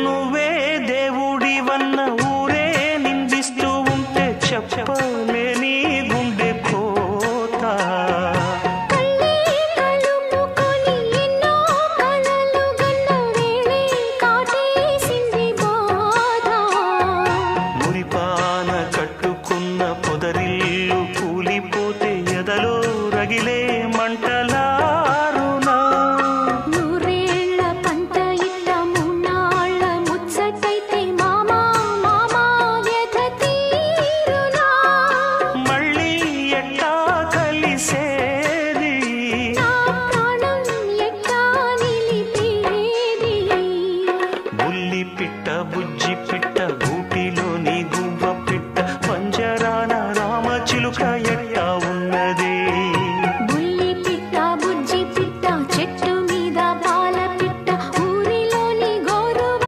నువ్వే దేవుడివన్న ఊరే నిందిస్తూ ఉంటే చెప్పలేని గుండె కోత. మురిపాన కట్టుకున్న పొదరిల్లు కూలిపోతే ఎదలో రగిలే మంటలారునా. నూరేళ్ల పంట ఇట్ట మున్నాళ్ళ ముచ్చటైతే మామా మామా ఎద తీరునా. మళ్ళీ ఎట్టా కలిసేది, నా ప్రాణం ఎట్టా నిలిపేది. బుల్లి పిట్ట బుజ్జి పిట్ట